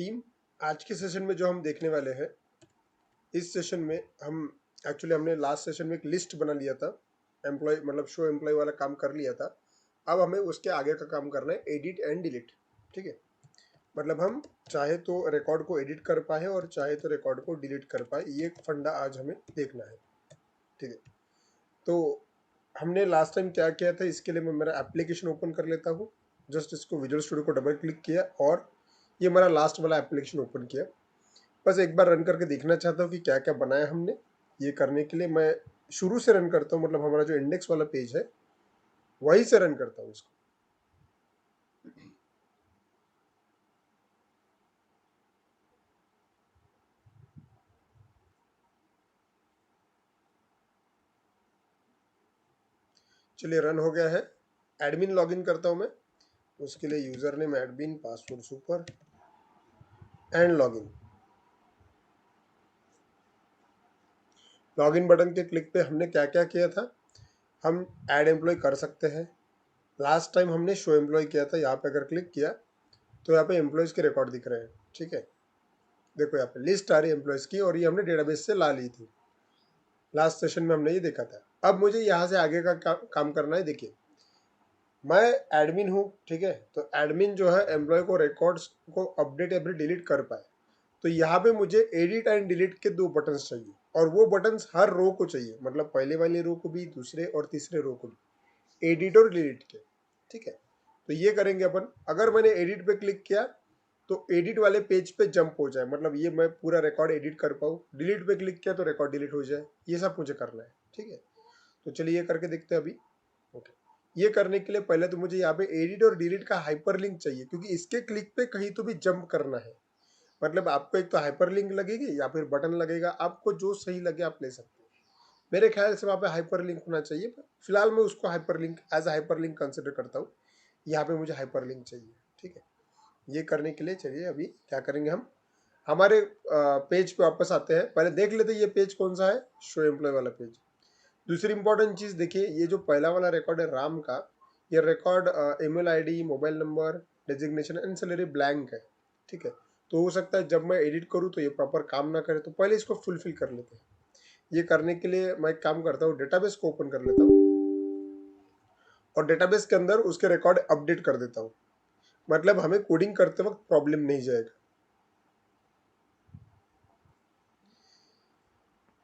Team, आज के session में जो हम देखने वाले हैं, इस सेशन में हम हमने लास्ट सेशन में एक लिस्ट बना लिया था, एम्प्लॉय मतलब शो एम्प्लॉय वाला काम कर लिया था। अब हमें उसके आगे का काम करना है, एडिट एंड डिलीट। ठीक है, मतलब हम चाहे तो रिकॉर्ड को एडिट कर पाए और चाहे तो रिकॉर्ड को डिलीट कर पाए, ये फंडा आज हमें देखना है। ठीक है, तो हमने लास्ट टाइम क्या किया था, इसके लिए मैं मेरा एप्लीकेशन ओपन कर लेता हूँ। जस्ट इसको विजुअल स्टूडियो को डबल क्लिक किया और ये हमारा लास्ट वाला एप्लीकेशन ओपन किया। बस एक बार रन करके देखना चाहता हूँ कि क्या क्या बनाया हमने। ये करने के लिए मैं शुरू से रन करता हूँ, मतलब हमारा जो इंडेक्स वाला पेज है वहीं से रन करता हूँ इसको। चलिए रन हो गया है। एडमिन लॉगिन करता हूँ मैं, उसके लिए user name admin, password super and login. Login button के क्लिक पे हमने क्या क्या किया था, हम ऐड एम्प्लॉय कर सकते हैं। लास्ट टाइम हमने शो एम्प्लॉय किया था, यहाँ पे अगर क्लिक किया तो यहाँ पे एम्प्लॉयज़ के रिकॉर्ड दिख रहे हैं। ठीक है, देखो यहाँ पे लिस्ट आ रही है एम्प्लॉयज़ की, और ये हमने डेटाबेस से ला ली थी। लास्ट सेशन में हमने ये देखा था। अब मुझे यहाँ से आगे का काम करना है। देखिए मैं एडमिन हूँ, ठीक है, तो एडमिन जो है एम्प्लॉय को रिकॉर्ड्स को अपडेट या फिर डिलीट कर पाए, तो यहाँ पे मुझे एडिट एंड डिलीट के 2 बटन्स चाहिए, और वो बटन्स हर रो को चाहिए, मतलब पहले वाली रो को भी, दूसरे और तीसरे रो को भी, एडिट और डिलीट के। ठीक है, तो ये करेंगे अपन। अगर मैंने एडिट पे क्लिक किया तो एडिट वाले पेज पे जंप हो जाए, मतलब ये मैं पूरा रिकॉर्ड एडिट कर पाऊँ। डिलीट पे क्लिक किया तो रिकॉर्ड डिलीट हो जाए, ये सब मुझे करना है। ठीक है, तो चलिए ये करके देखते हैं अभी। ओके, ये करने के लिए पहले तो मुझे यहाँ पे एडिट और डिलीट का हाइपरलिंक चाहिए, क्योंकि इसके क्लिक पे कहीं तो भी जंप करना है। मतलब आपको एक तो हाइपरलिंक लगेगी या फिर बटन लगेगा, आपको जो सही लगे आप ले सकते हैं। मेरे ख्याल से वहाँ पे हाइपरलिंक होना चाहिए, फिलहाल मैं उसको hyperlink as a hyperlink consider करता हूँ। यहाँ पे मुझे हाइपरलिंक चाहिए। ठीक है, ये करने के लिए चलिए अभी क्या करेंगे, हम हमारे पेज पे वापस आते हैं। पहले देख लेते हैं ये पेज कौन सा है, शो एम्प्लॉय वाला पेज। दूसरी इंपॉर्टेंट चीज़ देखिए, ये जो पहला वाला रिकॉर्ड है राम का, ये record email ID, mobile number, designation and salary blank है। ठीक है, तो हो सकता है जब मैं एडिट करूँ तो ये प्रॉपर काम ना करे, तो पहले इसको फुलफिल कर लेते हैं। ये करने के लिए मैं एक काम करता हूँ, डेटाबेस को ओपन कर लेता हूँ और डेटाबेस के अंदर उसके रिकॉर्ड अपडेट कर देता हूँ, मतलब हमें कोडिंग करते वक्त प्रॉब्लम नहीं जाएगा।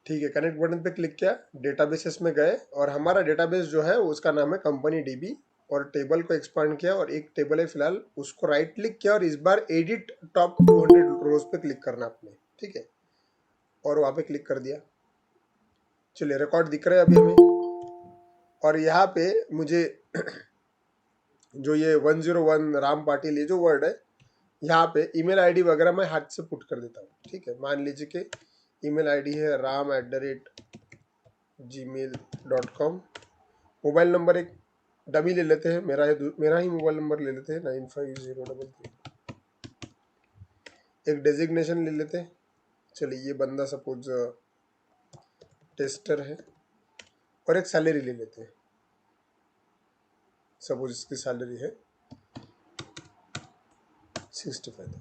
ठीक है, कनेक्ट बटन पे क्लिक किया, डेटाबेसेस में गए और हमारा डेटाबेस जो है उसका नाम है कंपनी डीबी, और टेबल को एक्सपांड किया और एक टेबल है फिलहाल, उसको राइट क्लिक किया और इस बार एडिट टॉप 200 रोज पे क्लिक करना आपने। ठीक है, और वहाँ पे क्लिक कर दिया। चलिए रिकॉर्ड दिख रहा है अभी हमें, और यहाँ पे मुझे जो ये 101 राम पाटिल ये जो वर्ड है, यहाँ पे ईमेल आईडी वगैरह मैं हाथ से पुट कर देता हूँ। ठीक है, मान लीजिए कि ईमेल आईडी है ram@gmail.com। मोबाइल नंबर एक डमी ले लेते हैं, मेरा ही मोबाइल नंबर ले लेते हैं 9503। एक डेजिग्नेशन ले लेते हैं। चलिए ये बंदा सपोज टेस्टर है, और एक सैलरी ले लेते हैं। सपोज इसकी सैलरी है 65,000।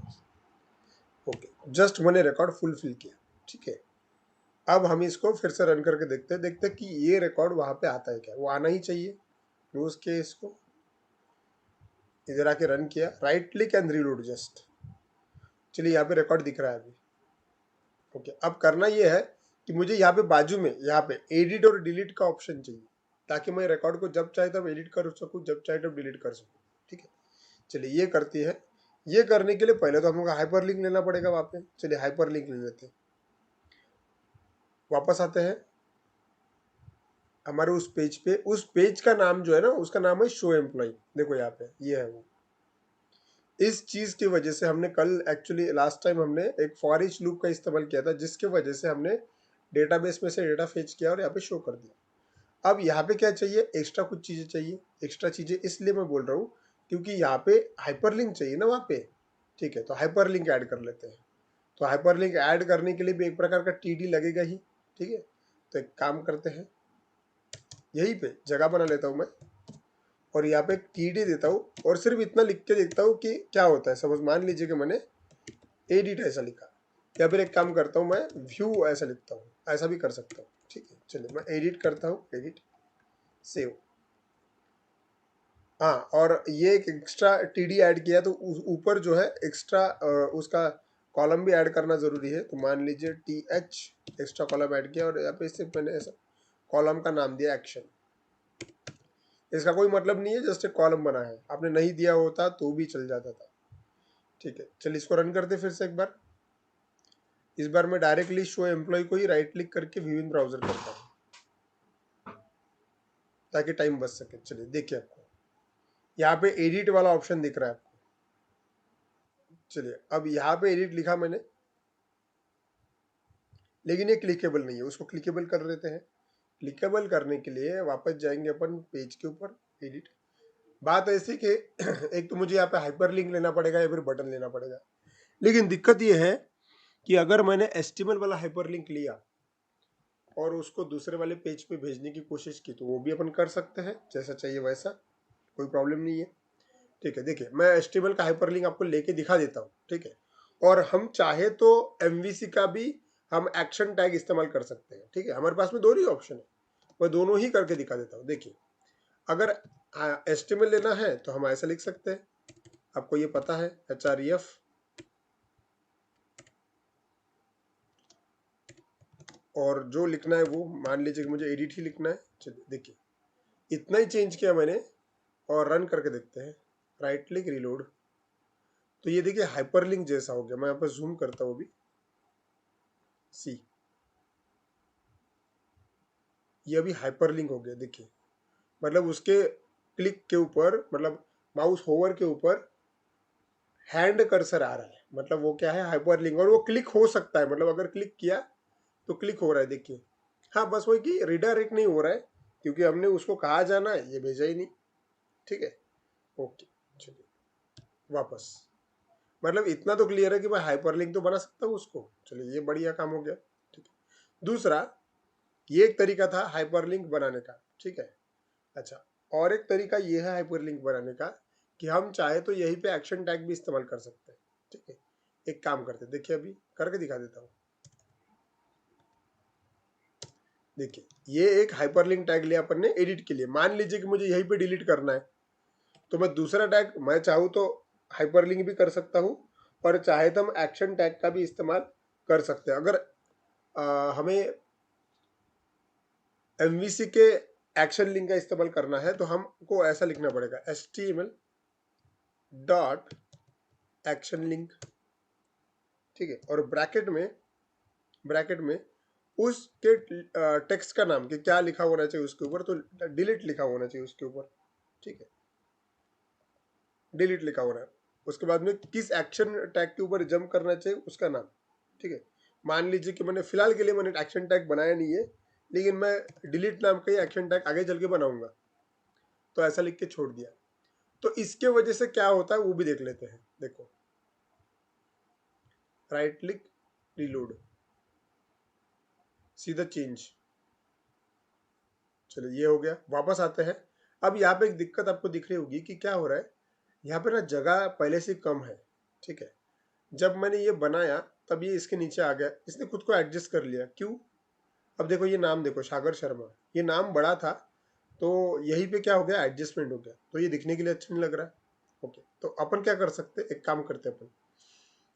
ओके, जस्ट मैंने रिकॉर्ड फुलफिल किया। ठीक है, अब हम इसको फिर से रन करके देखते हैं कि ये रिकॉर्ड वहाँ पे आता है क्या, वो आना ही चाहिए। क्लोज किया इसको, इधर आके रन किया, right click and reload just. चलिए यहाँ पे रिकॉर्ड दिख रहा है अभी। ओके, अब करना ये है कि मुझे यहाँ पे बाजू में यहाँ पे एडिट और डिलीट का ऑप्शन चाहिए, ताकि मैं रिकॉर्ड को जब चाहे तब एडिट कर सकूँ, जब चाहे तब डिलीट कर सकूँ। ठीक है, चलिए ये करती है। ये करने के लिए पहले तो हम लोग हाइपर लिंक लेना पड़ेगा वहाँ पे। चलिए हाइपर लिंक ले लेते हैं, वापस आते हैं हमारे उस पेज पे। उस पेज का नाम जो है ना, उसका नाम है शो एम्प्लॉय। देखो यहाँ पे ये है वो। इस चीज की वजह से हमने कल एक्चुअली लास्ट टाइम हमने एक फॉर ईच लूप का इस्तेमाल किया था, जिसके वजह से हमने डेटाबेस में से डेटा फेच किया और यहाँ पे शो कर दिया। अब यहाँ पे क्या चाहिए, एक्स्ट्रा कुछ चीजें चाहिए। एक्स्ट्रा चीजें इसलिए मैं बोल रहा हूँ क्योंकि यहाँ पे हाइपरलिंक चाहिए ना वहाँ पे। ठीक है, तो हाइपरलिंक ऐड कर लेते हैं। तो हाइपरलिंक ऐड करने के लिए भी एक प्रकार का टीडी लगेगा ही। ठीक है, तो एक काम करते हैं, यहीं पे जगह बना लेता हूँ मैं, और यहाँ पे टीडी देता हूँ और सिर्फ इतना लिख के देखता हूँ कि क्या होता है। सपोज मान लीजिए कि मैंने एडिट ऐसा लिखा, या फिर एक काम करता हूँ मैं व्यू ऐसा लिखता हूँ, ऐसा भी कर सकता हूँ। ठीक है, चलिए मैं एडिट करता हूँ, एडिट सेव। हाँ, और ये एक एक्स्ट्रा टीडी ऐड किया तो ऊपर जो है एक्स्ट्रा उसका कॉलम भी ऐड करना जरूरी है। तो मान लीजिए T H extra column add किया और यहाँ पे सिर्फ मैंने ऐसा कॉलम का नाम दिया एक्शन। इसका कोई मतलब नहीं है, जस्ट एक कॉलम बना है, आपने नहीं दिया होता तो भी चल जाता था। ठीक है, चलिए इसको रन करते फिर से एक बार। इस बार मैं डायरेक्टली शो एम्प्लॉय को ही राइट क्लिक करके व्यू इन ब्राउजर करता हूँ ताकि टाइम बच सके। चलिए देखिए, आपको यहाँ पे एडिट वाला ऑप्शन दिख रहा है आपको। चलिए अब यहाँ पे एडिट लिखा मैंने, लेकिन ये क्लिकेबल नहीं है, उसको क्लिकेबल कर लेते हैं। क्लिकेबल करने के लिए वापस जाएंगे अपन पेज के ऊपर, एडिट। बात ऐसी कि एक तो मुझे यहाँ पे हाइपर लिंक लेना पड़ेगा या फिर बटन लेना पड़ेगा, लेकिन दिक्कत ये है कि अगर मैंने HTML वाला हाइपर लिंक लिया और उसको दूसरे वाले पेज पे भेजने की कोशिश की तो वो भी अपन कर सकते हैं, जैसा चाहिए वैसा, कोई प्रॉब्लम नहीं है। ठीक है, देखिए मैं HTML का हाइपर लिंक आपको लेके दिखा देता हूँ। ठीक है, और हम चाहे तो MVC का भी हम एक्शन टैग इस्तेमाल कर सकते हैं। ठीक है, हमारे पास में दोनों ही ऑप्शन है, मैं दोनों ही करके दिखा देता हूँ। देखिए, अगर HTML लेना है तो हम ऐसा लिख सकते हैं, आपको ये पता है, href और जो लिखना है वो मान लीजिए कि मुझे एडिट ही लिखना है। चलिए देखिए, इतना ही चेंज किया मैंने और रन करके देखते हैं, राइट क्लिक रीलोड, तो ये देखिए हाइपरलिंक जैसा हो गया। मैं यहाँ पर जूम करता हूँ अभी, सी ये अभी हाइपरलिंक हो गया। देखिए, मतलब उसके क्लिक के ऊपर, मतलब माउस होवर के ऊपर हैंड कर्सर आ रहा है, मतलब वो क्या है, हाइपरलिंक। और वो क्लिक हो सकता है, मतलब अगर क्लिक किया तो क्लिक हो रहा है। देखिए, हाँ बस वही कि रिडायरेक्ट नहीं हो रहा है क्योंकि हमने उसको कहा जाना है, ये भेजा ही नहीं। ठीक है, ओके, चलिए वापस, मतलब इतना तो क्लियर है कि मैं हाइपरलिंक तो बना सकता हूँ उसको। चलिए ये बढ़िया काम हो गया। ठीक है, दूसरा, ये एक तरीका था हाइपरलिंक बनाने का। ठीक है, अच्छा, और एक तरीका ये है हाइपरलिंक बनाने का कि हम चाहे तो यहीं पे एक्शन टैग भी इस्तेमाल कर सकते हैं। ठीक है, एक काम करते हैं, देखिए अभी करके दिखा देता हूँ। देखिए, ये एक हाइपरलिंक टैग लिया अपन ने एडिट के लिए। मान लीजिए कि मुझे यहीं पे डिलीट करना है तो मैं दूसरा टैग, मैं चाहूँ तो हाइपरलिंक भी कर सकता हूँ और चाहे तो हम एक्शन टैग का भी इस्तेमाल कर सकते हैं। अगर हमें MVC के एक्शन लिंक का इस्तेमाल करना है तो हमको ऐसा लिखना पड़ेगा, HTML डॉट एक्शन लिंक। ठीक है, और ब्रैकेट में उसके टेक्स्ट का नाम कि क्या लिखा होना चाहिए उसके ऊपर, तो डिलीट लिखा होना चाहिए उसके ऊपर। ठीक है, डिलीट लिखा होना है। उसके बाद में किस एक्शन टैग के ऊपर जंप करना चाहिए उसका नाम। ठीक है, मान लीजिए कि मैंने फिलहाल के लिए मैंने एक्शन टैग बनाया नहीं है, लेकिन मैं डिलीट नाम का ही एक्शन टैग आगे चल के बनाऊंगा, तो ऐसा लिख के छोड़ दिया। तो इसके वजह से क्या होता है वो भी देख लेते हैं। देखो, राइट क्लिक रीलोड, सीधा चेंज। चलिए ये हो गया, वापस आते हैं। अब यहाँ पे एक दिक्कत आपको दिख रही होगी कि क्या हो रहा है, यहाँ पे ना जगह पहले से कम है। ठीक है, जब मैंने ये बनाया तब ये इसके नीचे आ गया, इसने खुद को एडजस्ट कर लिया। क्यों? अब देखो ये नाम देखो, सागर शर्मा, ये नाम बड़ा था तो यहीं पे क्या हो गया, एडजस्टमेंट हो गया, तो ये दिखने के लिए अच्छा नहीं लग रहा है। ओके, तो अपन क्या कर सकते हैं, एक काम करते हैं अपन,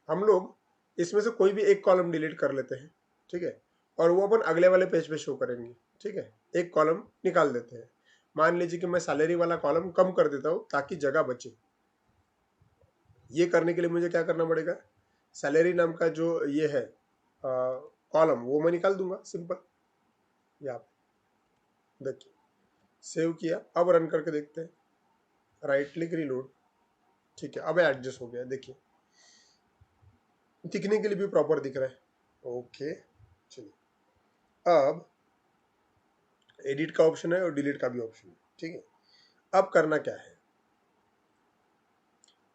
हम लोग इसमें से कोई भी एक कॉलम डिलीट कर लेते हैं। ठीक है, और वो अपन अगले वाले पेज पे शो करेंगे। ठीक है, एक कॉलम निकाल देते हैं। मान लीजिए कि मैं सैलरी वाला कॉलम कम कर देता हूँ ताकि जगह बचे। ये करने के लिए मुझे क्या करना पड़ेगा, सैलरी नाम का जो ये है कॉलम, वो मैं निकाल दूंगा, सिंपल। यहाँ पे देखिए, सेव किया, अब रन करके देखते हैं, राइट क्लिक रीलोड। ठीक है, अब एडजस्ट हो गया, देखिए दिखने के लिए भी प्रॉपर दिख रहा है। ओके, चलिए अब एडिट का ऑप्शन है और डिलीट का भी ऑप्शन है। ठीक है, अब करना क्या है,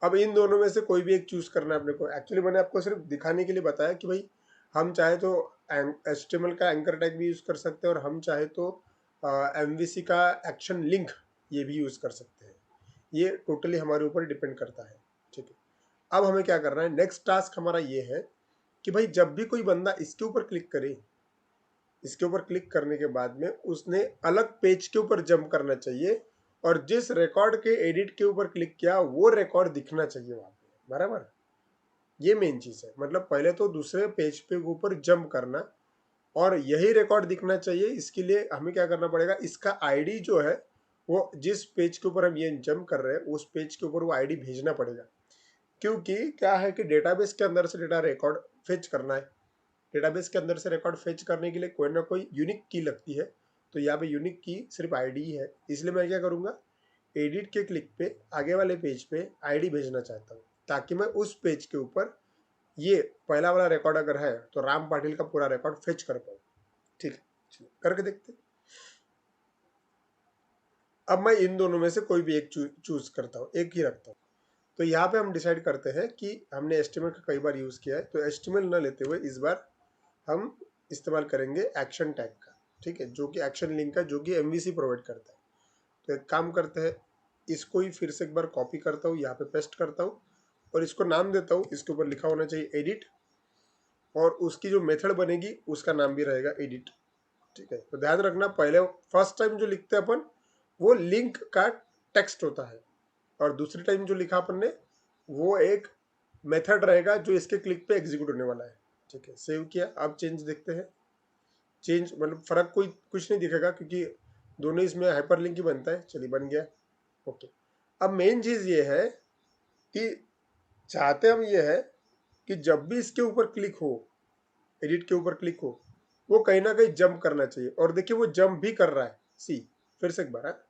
अब इन दोनों में से कोई भी एक चूज करना है अपने को। एक्चुअली मैंने आपको सिर्फ दिखाने के लिए बताया कि भाई हम चाहे तो HTML का एंकर टैग भी यूज कर सकते हैं और हम चाहे तो MVC का एक्शन लिंक ये भी यूज कर सकते हैं। ये टोटली हमारे ऊपर डिपेंड करता है। ठीक है, अब हमें क्या करना है, नेक्स्ट टास्क हमारा ये है कि भाई जब भी कोई बंदा इसके ऊपर क्लिक करे, इसके ऊपर क्लिक करने के बाद में उसने अलग पेज के ऊपर जंप करना चाहिए और जिस रिकॉर्ड के एडिट के ऊपर क्लिक किया वो रिकॉर्ड दिखना चाहिए वहां पे, बराबर। ये मेन चीज है, मतलब पहले तो दूसरे पेज पे ऊपर जंप करना और यही रिकॉर्ड दिखना चाहिए। इसके लिए हमें क्या करना पड़ेगा, इसका आईडी जो है वो जिस पेज के ऊपर हम ये जंप कर रहे हैं उस पेज के ऊपर वो आईडी भेजना पड़ेगा, क्योंकि क्या है कि डेटाबेस के अंदर से डेटा रिकॉर्ड फेच करना है। डेटाबेस के अंदर से रिकॉर्ड फेच करने के लिए कोई ना कोई यूनिक की लगती है, तो यहाँ पे यूनिक की सिर्फ आईडी ही है। इसलिए मैं क्या करूँगा, एडिट के क्लिक पे आगे वाले पेज पे आईडी भेजना चाहता हूँ, ताकि मैं उस पेज के ऊपर ये पहला वाला रिकॉर्ड अगर है तो राम पाटिल का पूरा रिकॉर्ड फेच कर पाऊँ। ठीक है, चलिए करके देखते हैं। अब मैं इन दोनों में से कोई भी एक चूज करता हूँ, एक ही रखता हूँ। तो यहाँ पे हम डिसाइड करते हैं कि हमने एचटीएमएल का कई बार यूज किया है, तो एचटीएमएल न लेते हुए इस बार हम इस्तेमाल करेंगे एक्शन टैग का, ठीक है, जो कि एक्शन लिंक का, जो कि एमवीसी प्रोवाइड करता है। तो एक काम करते हैं, इसको ही फिर से एक बार कॉपी करता हूँ, यहाँ पे पेस्ट करता हूँ और इसको नाम देता हूँ। इसके ऊपर लिखा होना चाहिए एडिट और उसकी जो मेथड बनेगी उसका नाम भी रहेगा एडिट। ठीक है, तो ध्यान रखना पहले फर्स्ट टाइम जो लिखते हैं अपन वो लिंक का टेक्स्ट होता है और दूसरी टाइम जो लिखा अपन ने वो एक मेथड रहेगा जो इसके क्लिक पे एग्जीक्यूट होने वाला है। ठीक है, सेव किया। अब चेंज देखते हैं। चेंज मतलब फर्क कोई कुछ नहीं दिखेगा क्योंकि दोनों इसमें हाइपर लिंक ही बनता है। चलिए बन गया। ओके, अब मेन चीज ये है कि चाहते हम ये है कि जब भी इसके ऊपर क्लिक हो, एडिट के ऊपर क्लिक हो, वो कहीं ना कहीं जंप करना चाहिए। और देखिए वो जंप भी कर रहा है। सी फिर से एक बार,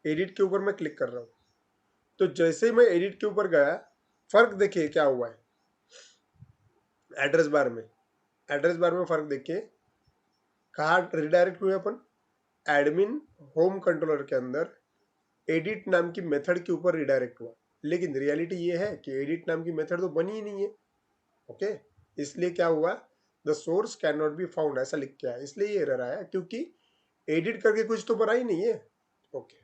एडिट के ऊपर मैं क्लिक कर रहा हूँ तो जैसे ही मैं एडिट के ऊपर गया, फर्क देखिए क्या हुआ है। एड्रेस बार में, एड्रेस बार में फर्क देखिए, कहाँ रिडायरेक्ट हुए अपन, एडमिन होम कंट्रोलर के अंदर एडिट नाम की मेथड के ऊपर रिडायरेक्ट हुआ। लेकिन रियलिटी ये है कि एडिट नाम की मेथड तो बनी ही नहीं है। ओके, इसलिए क्या हुआ, the source can not be found ऐसा लिख के आया, इसलिए ये रहा है क्योंकि एडिट करके कुछ तो बना ही नहीं है। ओके,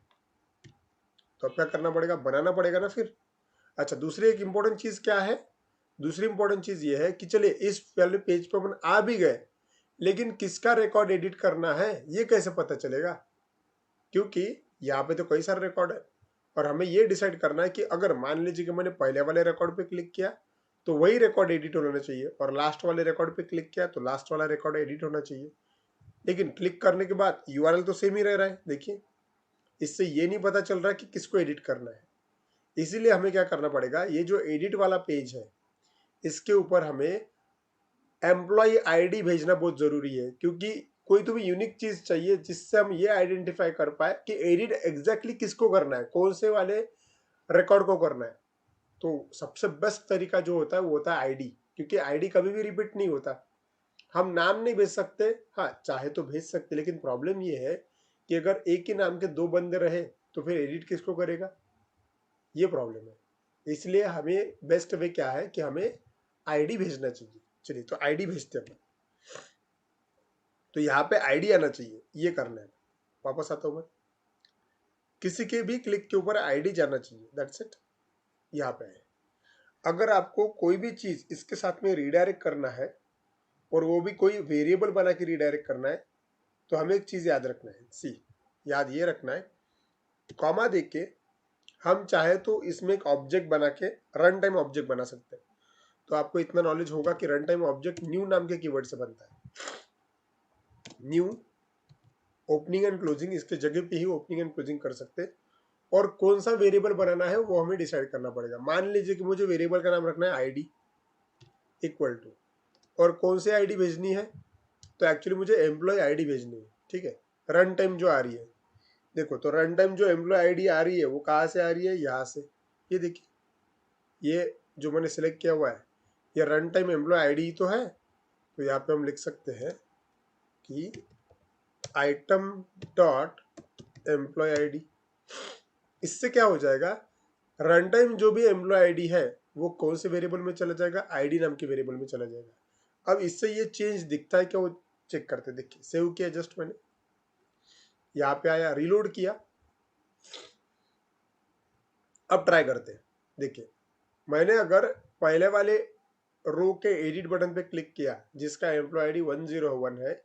तो अब क्या करना पड़ेगा, बनाना पड़ेगा ना फिर। अच्छा, दूसरी एक इंपॉर्टेंट चीज क्या है, दूसरी इंपॉर्टेंट चीज ये है कि चलिए इस वाले पेज पर अपन आ भी गए, लेकिन किसका रिकॉर्ड एडिट करना है ये कैसे पता चलेगा, क्योंकि यहाँ पे तो कई सारे रिकॉर्ड है और हमें ये डिसाइड करना है कि अगर मान लीजिए कि मैंने पहले वाले रिकॉर्ड पे क्लिक किया तो वही रिकॉर्ड एडिट होना चाहिए और लास्ट वाले रिकॉर्ड पे क्लिक किया तो लास्ट वाला रिकॉर्ड एडिट होना चाहिए। लेकिन क्लिक करने के बाद यूआरएल तो सेम ही रह रहा है। देखिए, इससे ये नहीं पता चल रहा कि किसको एडिट करना है। इसीलिए हमें क्या करना पड़ेगा, ये जो एडिट वाला पेज है इसके ऊपर हमें एम्प्लॉय आईडी भेजना बहुत जरूरी है, क्योंकि कोई तो भी यूनिक चीज चाहिए जिससे हम ये आइडेंटिफाई कर पाए कि एडिट एग्जैक्टली किसको करना है, कौन से वाले रिकॉर्ड को करना है। तो सबसे बेस्ट तरीका जो होता है वो होता है आईडी, क्योंकि आईडी कभी भी रिपीट नहीं होता। हम नाम नहीं भेज सकते, हाँ चाहे तो भेज सकते, लेकिन प्रॉब्लम ये है कि अगर एक ही नाम के दो बंदे रहे तो फिर एडिट किसको करेगा, ये प्रॉब्लम है। इसलिए हमें बेस्ट वे क्या है कि हमें आईडी भेजना चाहिए। चलिए तो आईडी भेजते हैं। तो यहाँ पे आईडी आना चाहिए, ये करना है। वापस आता हूं मैं, किसी के भी क्लिक के ऊपर आईडी जाना चाहिए, दैट्स इट। यहाँ पे है। अगर आपको कोई भी चीज इसके साथ में रिडायरेक्ट करना है और वो भी कोई वेरिएबल बना के रिडायरेक्ट करना है, तो हमें एक चीज याद रखना है। सी याद ये रखना है, कॉमा दे के हम चाहे तो इसमें एक ऑब्जेक्ट बना के रन टाइम ऑब्जेक्ट बना सकते हैं। तो आपको इतना नॉलेज होगा कि रन टाइम ऑब्जेक्ट न्यू नाम के कीवर्ड से बनता है। न्यू ओपनिंग एंड क्लोजिंग, इसके जगह पे ही ओपनिंग एंड क्लोजिंग कर सकते हैं। और कौन सा वेरिएबल बनाना है वो हमें डिसाइड करना पड़ेगा। मान लीजिए कि मुझे वेरिएबल का नाम रखना है आईडी इक्वल टू, और कौन सी आईडी भेजनी है, तो एक्चुअली मुझे एम्प्लॉय आईडी भेजनी है। ठीक है, रन टाइम जो आ रही है, देखो तो रन टाइम जो एम्प्लॉय आईडी आ रही है वो कहाँ से आ रही है, यहाँ से। ये देखिए, ये जो मैंने सिलेक्ट किया हुआ है ये रन टाइम एम्प्लॉय आईडी तो है। तो यहाँ पे हम लिख सकते हैं कि आइटम डॉट एम्प्लॉय आईडी। इससे क्या हो जाएगा, रन टाइम जो भी एम्प्लॉय आईडी है वो कौन से वेरिएबल में चला जाएगा, आईडी नाम के वेरिएबल में चला जाएगा। अब इससे ये चेंज दिखता है क्या, वो चेक करते। देखिए सेव किया जस्ट मैंने, यहाँ पे आया, रिलोड किया। अब ट्राई करते हैं। देखिए मैंने अगर पहले वाले रो के एडिट बटन पे क्लिक किया जिसका एम्प्लॉय आईडी 101 है,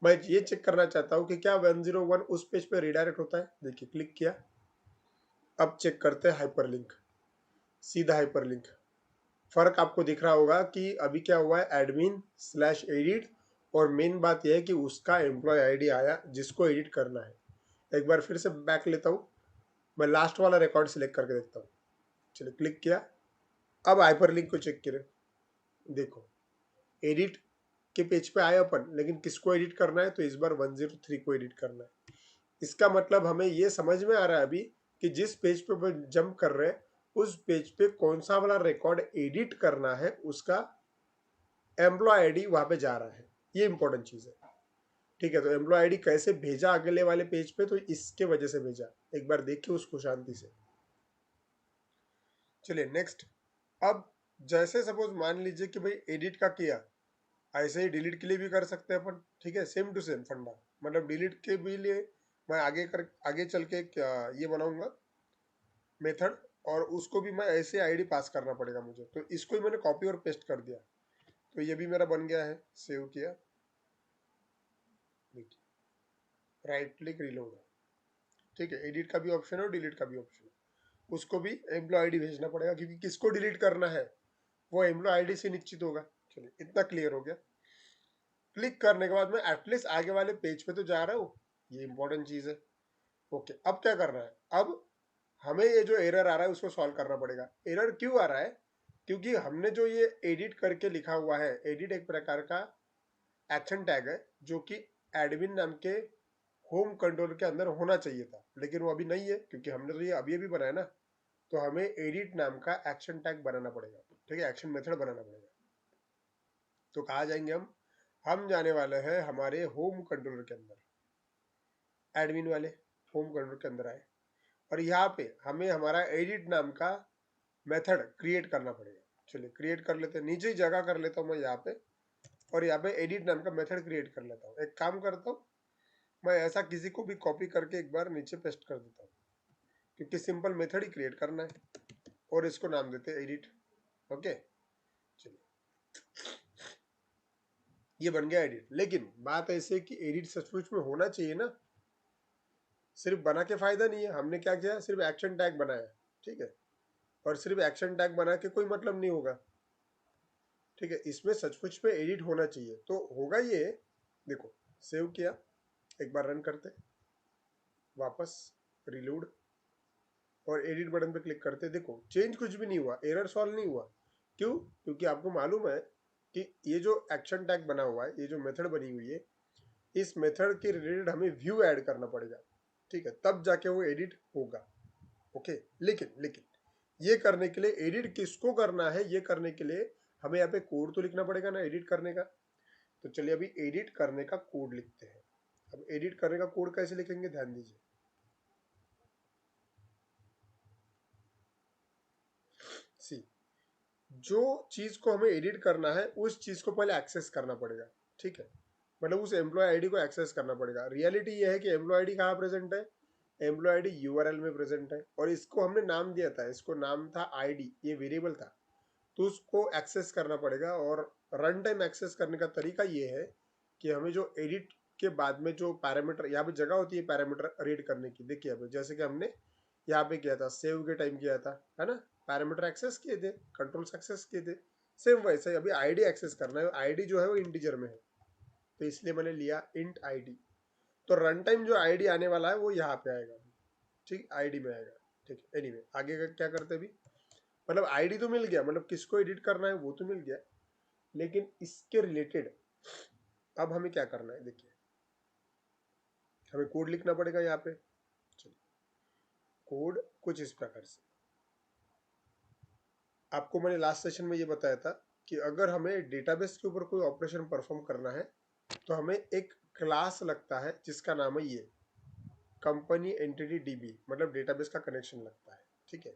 मैं ये चेक करना चाहता हूँ कि क्या 101 उस पेज पे रिडायरेक्ट होता है। देखिए क्लिक किया, अब चेक करते हैं हाइपरलिंक, सीधा हाइपरलिंक। फर्क आपको दिख रहा होगा कि अभी क्या हुआ है, एडमिन स्लैश एडिट, और मेन बात यह है कि उसका एम्प्लॉय आईडी आया जिसको एडिट करना है। एक बार फिर से बैक लेता हूँ, मैं लास्ट वाला रिकॉर्ड सिलेक्ट करके देखता हूँ। चलिए क्लिक किया, अब हाइपरलिंक को चेक करें। देखो एडिट के पेज पे आए अपन, लेकिन किसको एडिट करना है, तो इस बार 103 को एडिट करना है। इसका मतलब हमें ये समझ में आ रहा है अभी कि जिस पेज पे अपन जंप कर रहे हैं उस पेज पे कौन सा वाला रिकॉर्ड एडिट करना है, उसका एम्प्लॉय आईडी वहां पे जा रहा है। ये इंपॉर्टेंट चीज है। ठीक है, तो एम्प्लॉय आईडी कैसे भेजा अगले वाले पेज पे, तो इसके वजह से भेजा। एक बार देखिए उसको शांति से। चलिए नेक्स्ट। अब जैसे सपोज मान लीजिए कि भाई एडिट का किया, ऐसे ही डिलीट के लिए भी कर सकते हैं अपन। ठीक है, सेम टू सेम फंडा। मतलब डिलीट के भी लिए मैं आगे चल के ये बनाऊंगा मेथड, और उसको भी मैं ऐसे आईडी पास करना पड़ेगा मुझे। तो इसको ही मैंने कॉपी और पेस्ट कर दिया, तो ये भी मेरा बन गया है। सेव किया, देखिए राइट क्लिक रिलोड। ठीक है, एडिट का भी ऑप्शन है और डिलीट का भी ऑप्शन है। उसको भी एम्प्लॉय आईडी भेजना पड़ेगा, क्योंकि किसको डिलीट करना है वो एम्प्लॉय आईडी से निश्चित होगा। चलिए इतना क्लियर हो गया। क्लिक करने के बाद मैं एटलीस्ट आगे वाले पेज पे तो जा रहा हूँ, ये इंपॉर्टेंट चीज है। ओके, अब क्या करना है, अब हमें ये जो एरर आ रहा है उसको सॉल्व करना पड़ेगा। एरर क्यों आ रहा है, क्योंकि हमने जो ये एडिट करके लिखा हुआ है, एडिट एक प्रकार का एक्शन टैग है जो कि एडमिन नाम के होम कंट्रोल के अंदर होना चाहिए था, लेकिन वो अभी नहीं है क्योंकि हमने तो ये अभी अभी बनाया ना। तो हमें एडिट नाम का एक्शन टैग बनाना पड़ेगा। ठीक है, एक्शन मेथड बनाना पड़ेगा। तो कहाँ जाएंगे हम जाने वाले हैं हमारे होम कंट्रोलर के अंदर, एडमिन वाले होम कंट्रोलर के अंदर आए, और यहाँ पे हमें हमारा एडिट नाम का मेथड क्रिएट करना पड़ेगा। चलिए क्रिएट कर लेते हैं, नीचे ही जगह कर लेता हूँ मैं यहाँ पे, और यहाँ पे एडिट नाम का मेथड क्रिएट कर लेता हूँ। एक काम करता हूँ, मैं ऐसा किसी को भी कॉपी करके एक बार नीचे पेस्ट कर देता हूँ, क्योंकि सिंपल मेथड ही क्रिएट करना है, और इसको नाम देते हैं एडिट। ओके, चलिए ये बन गया एडिट। लेकिन बात ऐसे है कि एडिट सचमुच में होना चाहिए ना, सिर्फ बना के फायदा नहीं है। हमने क्या किया, सिर्फ एक्शन टैग बनाया। ठीक है, और सिर्फ एक्शन टैग बना के कोई मतलब नहीं होगा। ठीक है, इसमें सचमुच में एडिट होना चाहिए। तो होगा ये, देखो सेव किया, एक बार रन करते, वापस रिलोड, और एडिट बटन पे क्लिक करते। देखो चेंज कुछ भी नहीं हुआ, एरर सॉल्व नहीं हुआ। क्यों, क्योंकि आपको मालूम है कि ये जो एक्शन टैग बना हुआ है, ये जो मेथड बनी हुई है, इस मेथड के रिलेटेड हमें व्यू ऐड करना पड़ेगा। ठीक है, तब जाके वो एडिट होगा। ओके, लेकिन लेकिन ये करने के लिए, एडिट किसको करना है ये करने के लिए हमें यहाँ पे कोड तो लिखना पड़ेगा ना एडिट करने का। तो चलिए अभी एडिट करने का कोड लिखते हैं। अब एडिट करने का कोड कैसे लिखेंगे, ध्यान दीजिए। सी, जो चीज को हमें एडिट करना है उस चीज को पहले एक्सेस करना पड़ेगा। ठीक है, मतलब उस एम्प्लॉय आईडी को एक्सेस करना पड़ेगा। रियलिटी ये है कि एम्प्लॉय आईडी कहाँ प्रेजेंट है, एम्प्लॉय आईडी यूआरएल में प्रेजेंट है, और इसको हमने नाम दिया था, इसको नाम था आईडी, ये वेरिएबल था। तो उसको एक्सेस करना पड़ेगा, और रन टाइम एक्सेस करने का तरीका ये है कि हमें जो एडिट के बाद में जो पैरामीटर यहाँ पे जगह होती है पैरामीटर रीड करने की, देखिए अभी जैसे कि हमने यहाँ पे किया था, सेव के टाइम किया था, है ना, पैरामीटर एक्सेस किए थे, कंट्रोल्स एक्सेस किए थे। सेम वैसे ही अभी आईडी एक्सेस करना है। आईडी जो है वो इंटीजर में है, तो इसलिए मैंने लिया इंट आईडी। तो रन टाइम जो आईडी आने वाला है वो यहाँ पे आएगा। ठीक, आईडी में आएगा। ठीक, एनीवे आगे का क्या करते हैं अभी, मतलब आईडी तो मिल गया, मतलब किसको एडिट करना है वो तो मिल गया, लेकिन इसके रिलेटेड अब हमें क्या करना है, देखिए हमें कोड लिखना पड़ेगा यहाँ पे। चलिए कोड कुछ इस प्रकार से, आपको मैंने लास्ट सेशन में ये बताया था कि अगर हमें डेटाबेस के ऊपर कोई ऑपरेशन परफॉर्म करना है तो हमें एक क्लास लगता है जिसका नाम है ये कंपनी एंटिटी डीबी, मतलब डेटाबेस का कनेक्शन लगता है। ठीक है,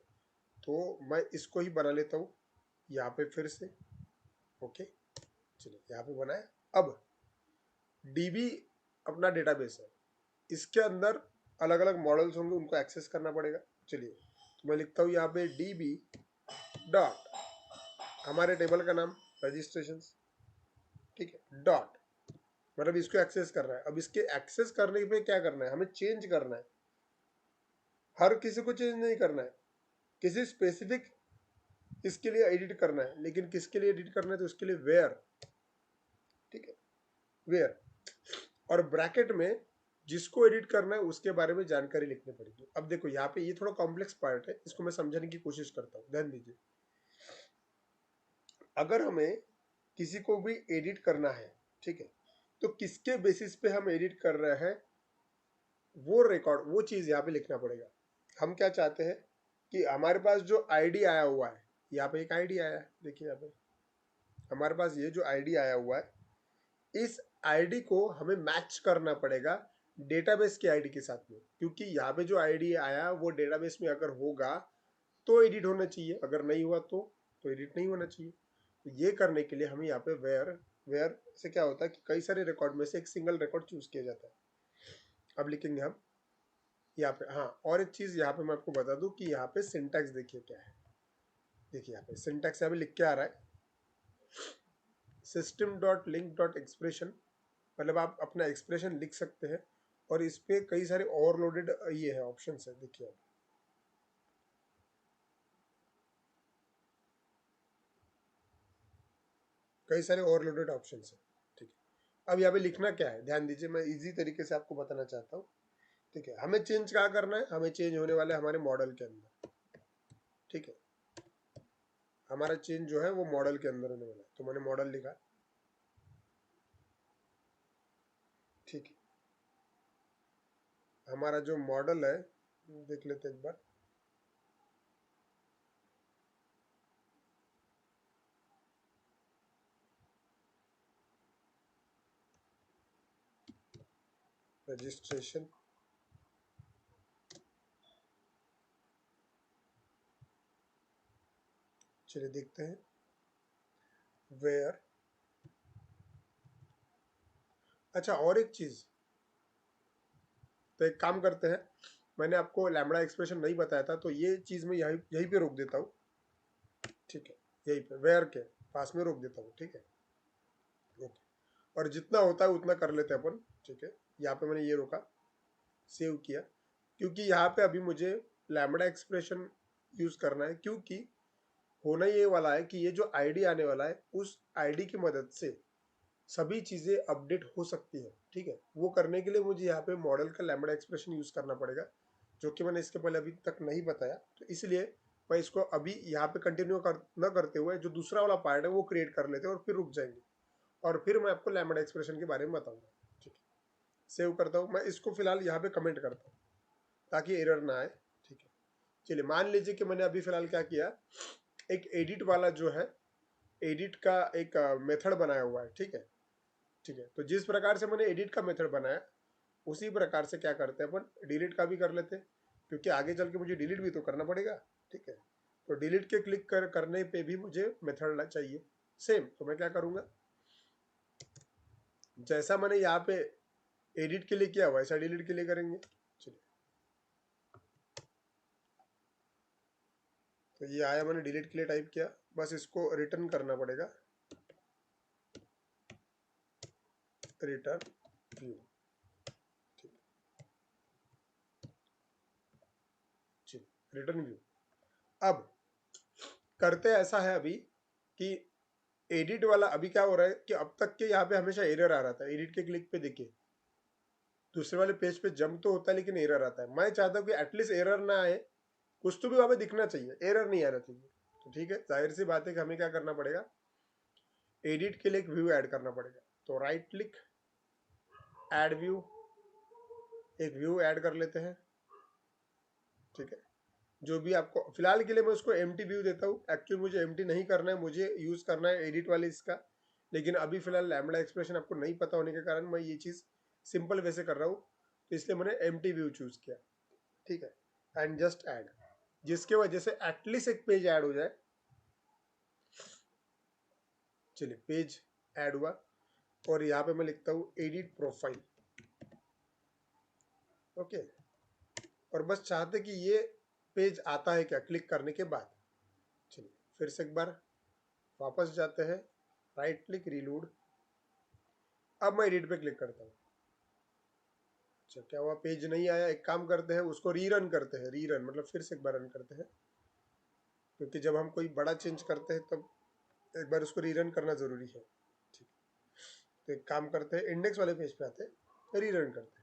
तो मैं इसको ही बना लेता हूँ यहाँ पे फिर से। ओके, चलिए यहाँ पे बनाया। अब डीबी अपना डेटाबेस है, इसके अंदर अलग अलग मॉडल्स होंगे, उनको एक्सेस करना पड़ेगा। चलिए तो मैं लिखता हूँ यहाँ पे डीबी डॉट हमारे टेबल का नाम रजिस्ट्रेशन, ठीक है, डॉट मतलब इसको एक्सेस कर रहा है। अब इसके एक्सेस करने पे क्या करना है, हमें चेंज करना है। हर किसी को चेंज नहीं करना है, किसी स्पेसिफिक इसके लिए एडिट करना है। लेकिन किसके लिए एडिट करना है, तो उसके लिए वेयर, ठीक है, वेयर और ब्रैकेट में जिसको एडिट करना है उसके बारे में जानकारी लिखनी पड़ेगी। अब देखो यहाँ पे ये थोड़ा कॉम्प्लेक्स पार्ट है, इसको मैं समझाने की कोशिश करता हूँ, ध्यान दीजिए। अगर हमें किसी को भी एडिट करना है, ठीक है, तो किसके बेसिस पे हम एडिट कर रहे हैं वो रिकॉर्ड, वो चीज यहाँ पे लिखना पड़ेगा। हम क्या चाहते हैं कि हमारे पास जो आईडी आया हुआ है, यहाँ पे एक आईडी आया है, देखिए यहाँ पे हमारे पास ये जो आईडी आया हुआ है, इस आईडी को हमें मैच करना पड़ेगा डेटाबेस के आईडी के साथ में। क्योंकि यहाँ पे जो आईडी आया वो डेटाबेस में अगर होगा तो एडिट होना चाहिए, अगर नहीं हुआ तो एडिट नहीं होना चाहिए। तो ये करने के लिए हमें यहाँ पे वेयर, वेयर से क्या होता है कि कई सारे रिकॉर्ड में से एक सिंगल रिकॉर्ड चूज किया जाता है। अब लिखेंगे हम यहाँ पे, हाँ और एक चीज यहाँ पे मैं आपको बता दूं कि यहाँ पे सिंटैक्स देखिए क्या है। देखिए यहाँ पे सिंटैक्स यहाँ पे लिख के आ रहा है system dot link dot expression, मतलब आप अपना एक्सप्रेशन लिख सकते हैं। और इस पे कई सारे ओवरलोडेड ये है ऑप्शन है, देखिए आप कई सारे ओवरलोडेड ऑप्शन है, ठीक है। अब यहाँ पे लिखना क्या है, ध्यान दीजिए, मैं इजी तरीके से आपको बताना चाहता हूँ, ठीक है। हमें चेंज कहाँ करना है, हमें चेंज होने वाले हमारे मॉडल के अंदर, ठीक है। हमारा चेंज जो है वो मॉडल के अंदर होने वाला है, तो मैंने मॉडल लिखा, ठीक है। हमारा जो मॉडल है देख लेते हैं एक बार, रजिस्ट्रेशन, चलिए देखते हैं वेयर। अच्छा और एक चीज, तो एक काम करते हैं, मैंने आपको लैम्बडा एक्सप्रेशन नहीं बताया था, तो ये चीज मैं यहीं यहीं पे रोक देता हूँ, ठीक है। यहीं पे वेयर के पास में रोक देता हूँ, ठीक है, ओके। और जितना होता है उतना कर लेते हैं अपन, ठीक है। यहाँ पे मैंने ये रोका, सेव किया, क्योंकि यहाँ पे अभी मुझे लैम्बडा एक्सप्रेशन यूज करना है। क्योंकि होना ये वाला है कि ये जो आईडी आने वाला है उस आईडी की मदद से सभी चीजें अपडेट हो सकती है, ठीक है। वो करने के लिए मुझे यहाँ पे मॉडल का लैम्बडा एक्सप्रेशन यूज करना पड़ेगा, जो कि मैंने इसके पहले अभी तक नहीं बताया। तो इसलिए मैं इसको अभी यहाँ पे कंटिन्यू न करते हुए जो दूसरा वाला पार्ट है वो क्रिएट कर लेते हैं और फिर रुक जाएंगे, और फिर मैं आपको लैम्बडा एक्सप्रेशन के बारे में बताऊंगा, ठीक है। सेव करता हूँ मैं इसको, फिलहाल यहाँ पे कमेंट करता हूँ ताकि एरर ना आए, ठीक है। चलिए मान लीजिए कि मैंने अभी फिलहाल क्या किया, एक एडिट वाला जो है, एडिट का एक मेथड बनाया हुआ है, ठीक है, ठीक है। तो जिस प्रकार से मैंने एडिट का मेथड बनाया उसी प्रकार से क्या करते हैं अपन डिलीट का भी कर लेते हैं, क्योंकि आगे चल के मुझे डिलीट भी तो करना पड़ेगा, ठीक है। तो डिलीट के क्लिक करने पे भी मुझे मेथड चाहिए सेम। तो मैं क्या करूंगा, जैसा मैंने यहाँ पे एडिट के लिए किया वैसा डिलीट के लिए करेंगे। चलिए, तो ये आया, मैंने डिलीट के लिए टाइप किया, बस इसको रिटर्न करना पड़ेगा, रिटर्न व्यू, ठीक, चलिए रिटर्न व्यू। अब करते ऐसा है अभी कि एडिट वाला अभी क्या हो रहा है कि अब तक के यहाँ पे हमेशा एरर आ रहा था, एडिट के क्लिक पे देखिए दूसरे वाले पेज पे जंप तो होता है लेकिन एरर आता है। मैं चाहता हूँ कि एटलीस्ट एरर ना आए, कुछ तो भी वहां पे दिखना चाहिए, एरर नहीं आना चाहिए। तो ठीक है, जाहिर सी बात है कि हमें क्या करना पड़ेगा, एडिट के लिए एक व्यू ऐड करना पड़ेगा। तो राइट क्लिक, ऐड व्यू, एक व्यू ऐड कर लेते हैं, ठीक है। जो भी आपको फिलहाल के लिए मैं उसको एम्प्टी व्यू देता हूँ, एक्चुअली मुझे एम्प्टी नहीं करना है, मुझे यूज करना है एडिट वाले इसका। लेकिन अभी फिलहाल लैम्बडा एक्सप्रेशन आपको नहीं पता होने के कारण मैं ये चीज सिंपल वे से कर रहा हूँ, तो इसलिए मैंने एम्प्टी व्यू चूज किया, ठीक है। एंड जस्ट ऐड, जिसके वजह से एटलीस्ट एक पेज ऐड हो जाए। चलिए पेज ऐड हुआ, और यहाँ पे मैं लिखता हूँ एडिट प्रोफाइल, ओके। और बस चाहते कि ये पेज आता है क्या क्लिक करने के बाद, चलिए फिर से एक बार वापस जाते हैं, राइट क्लिक रीलोड। अब मैं एडिट पे क्लिक करता हूँ। अच्छा क्या हुआ, पेज नहीं आया। एक काम करते हैं, उसको रीरन करते हैं। रीरन मतलब फिर से एक बार रन करते हैं, क्योंकि जब हम कोई बड़ा चेंज करते हैं तब एक बार उसको रीरन करना जरूरी है। ठीक, तो एक काम करते हैं, इंडेक्स वाले पेज पे आते हैं, रीरन करते हैं।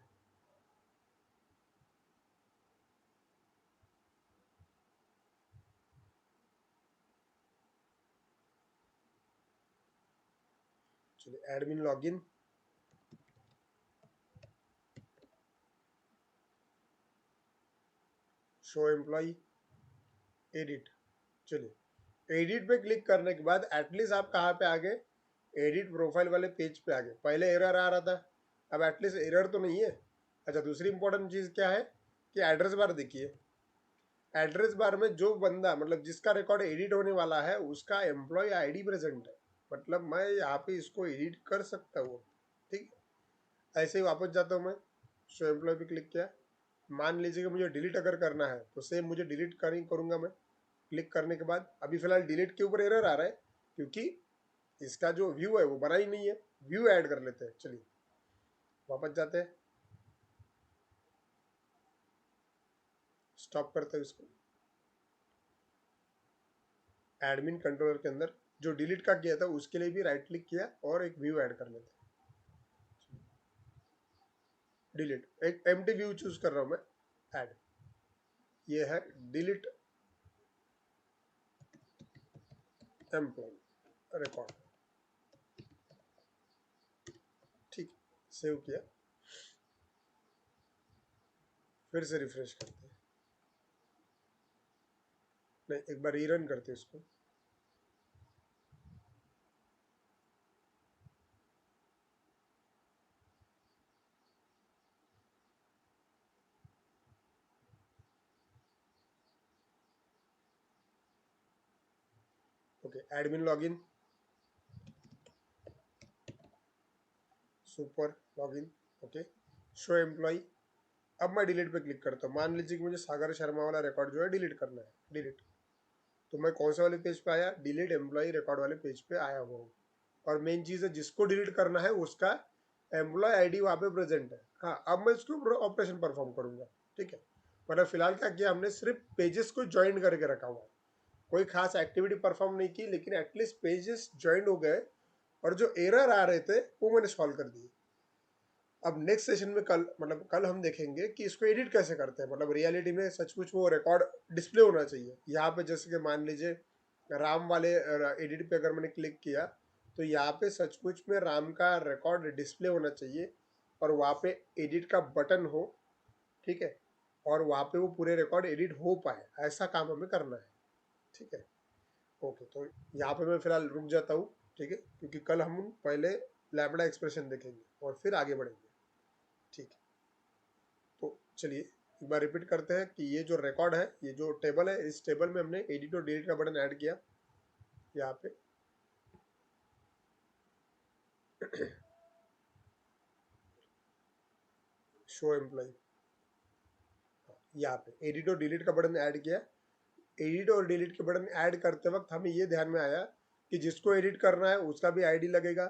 चलिए admin login, show employee, edit. चलिए एडिट पे क्लिक करने के बाद एटलीस्ट आप कहाँ पे आ गए, एडिट प्रोफाइल वाले पेज पे आ गए। पहले एरर आ रहा था, अब एटलीस्ट एरर तो नहीं है। अच्छा दूसरी इंपॉर्टेंट चीज़ क्या है कि एड्रेस बार देखिए। एड्रेस बार में जो बंदा मतलब जिसका रिकॉर्ड एडिट होने वाला है उसका एम्प्लॉय आईडी प्रेजेंट है, मतलब मैं यहाँ पे इसको एडिट कर सकता हूँ। ठीक है, ऐसे ही वापस जाता हूँ मैं, शो एम्प्लॉय पे क्लिक किया। मान लीजिए कि मुझे डिलीट अगर करना है तो सेम मुझे डिलीट करूँगा मैं। क्लिक करने के बाद अभी फिलहाल डिलीट के ऊपर एरर आ रहा है, क्योंकि इसका जो व्यू है वो बना ही नहीं है। व्यू ऐड कर लेते हैं। चलिए वापस जाते हैं, स्टॉप करते हैं इसको। एडमिन कंट्रोलर के अंदर जो डिलीट का किया था उसके लिए भी राइट क्लिक किया और एक व्यू ऐड कर लेते हैं। डिलीट, एक एम्प्टी व्यू चूज कर रहा हूं मैं, ऐड। ये है डिलीट एम्प्लॉय रिकॉर्ड। ठीक, सेव किया। फिर से रिफ्रेश करते हैं, नहीं एक बार रीरन करते हैं इसको। Okay admin login, super login, okay show employee. अब मैं डिलीट पे क्लिक करता हूँ। मान लीजिए कि मुझे सागर शर्मा वाला रिकॉर्ड जो है डिलीट करना है, डिलीट। तो मैं कौन से वाले पेज पे आया, डिलीट एम्प्लॉय रिकॉर्ड वाले पेज पे आया हुआ हूँ। और मेन चीज़ है जिसको डिलीट करना है उसका एम्प्लॉय आईडी वहाँ पे प्रेजेंट है। हाँ अब मैं इसके ऊपर ऑपरेशन परफॉर्म करूंगा। ठीक है, मतलब फिलहाल क्या किया हमने, सिर्फ पेजेस को ज्वाइन करके रखा हुआ है, कोई खास एक्टिविटी परफॉर्म नहीं की, लेकिन एटलीस्ट पेजेस ज्वाइन हो गए और जो एरर आ रहे थे वो मैंने सॉल्व कर दिए। अब नेक्स्ट सेशन में कल हम देखेंगे कि इसको एडिट कैसे करते हैं, मतलब रियलिटी में सचमुच वो रिकॉर्ड डिस्प्ले होना चाहिए। यहाँ पे जैसे कि मान लीजिए राम वाले एडिट पे अगर मैंने क्लिक किया तो यहाँ पे सचमुच में राम का रिकॉर्ड डिस्प्ले होना चाहिए और वहाँ पे एडिट का बटन हो। ठीक है, और वहाँ पे वो पूरे रिकॉर्ड एडिट हो पाए, ऐसा काम हमें करना है। ठीक है, ओके तो यहाँ पे मैं फिलहाल रुक जाता हूँ। ठीक है, क्योंकि कल हम पहले लैम्बडा एक्सप्रेशन देखेंगे और फिर आगे बढ़ेंगे। ठीक है, तो चलिए एक बार रिपीट करते हैं कि ये जो रिकॉर्ड है, ये जो टेबल है, इस टेबल में हमने एडिट और डिलीट का बटन ऐड किया यहाँ पे। शो एम्प्लॉय, यहाँ पे एडिट और डिलीट का बटन ऐड किया। एडिट और डिलीट के बटन ऐड करते वक्त हमें ये ध्यान में आया कि जिसको एडिट करना है उसका भी आईडी लगेगा,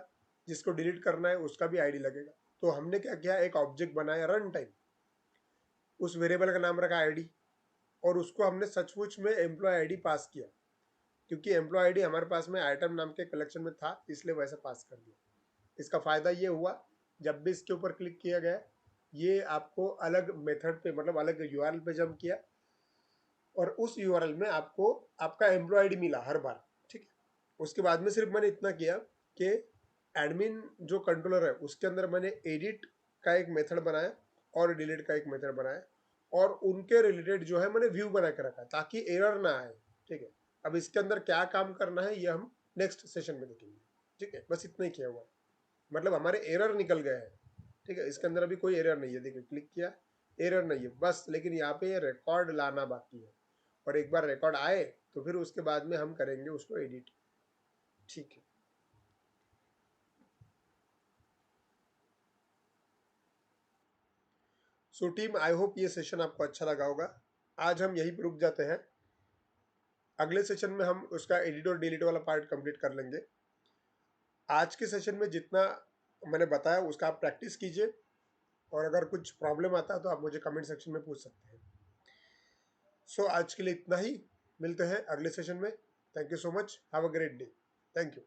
जिसको डिलीट करना है उसका भी आईडी लगेगा। तो हमने क्या किया, एक ऑब्जेक्ट बनाया रन टाइम, उस वेरिएबल का नाम रखा आईडी, और उसको हमने सचमुच में एम्प्लॉय आईडी पास किया, क्योंकि एम्प्लॉय आईडी हमारे पास में आइटम नाम के कलेक्शन में था, इसलिए वैसा पास कर दिया। इसका फायदा ये हुआ, जब भी इसके ऊपर क्लिक किया गया ये आपको अलग मेथड पे मतलब अलग यूआरएल पे जंप किया और उस यूआरएल में आपको आपका एम्प्लॉय आईडी मिला हर बार। ठीक है, उसके बाद में सिर्फ मैंने इतना किया कि एडमिन जो कंट्रोलर है उसके अंदर मैंने एडिट का एक मेथड बनाया और डिलीट का एक मेथड बनाया, और उनके रिलेटेड जो है मैंने व्यू बना के रखा ताकि एरर ना आए। ठीक है, अब इसके अंदर क्या काम करना है ये हम नेक्स्ट सेशन में देखेंगे। ठीक है, बस इतना ही किया हुआ है, मतलब हमारे एरर निकल गए हैं। ठीक है, इसके अंदर अभी कोई एरर नहीं है, देखिए क्लिक किया एरर नहीं है बस, लेकिन यहाँ पे रिकॉर्ड लाना बाकी है, और एक बार रिकॉर्ड आए तो फिर उसके बाद में हम करेंगे उसको एडिट। ठीक है, सो टीम आई होप ये सेशन आपको अच्छा लगा होगा। आज हम यहीं पर रुक जाते हैं। अगले सेशन में हम उसका एडिट और डिलीट वाला पार्ट कंप्लीट कर लेंगे। आज के सेशन में जितना मैंने बताया उसका आप प्रैक्टिस कीजिए, और अगर कुछ प्रॉब्लम आता है तो आप मुझे कमेंट सेक्शन में पूछ सकते हैं। सो आज के लिए इतना ही, मिलते हैं अगले सेशन में। Thank you so much, have a great day. Thank you.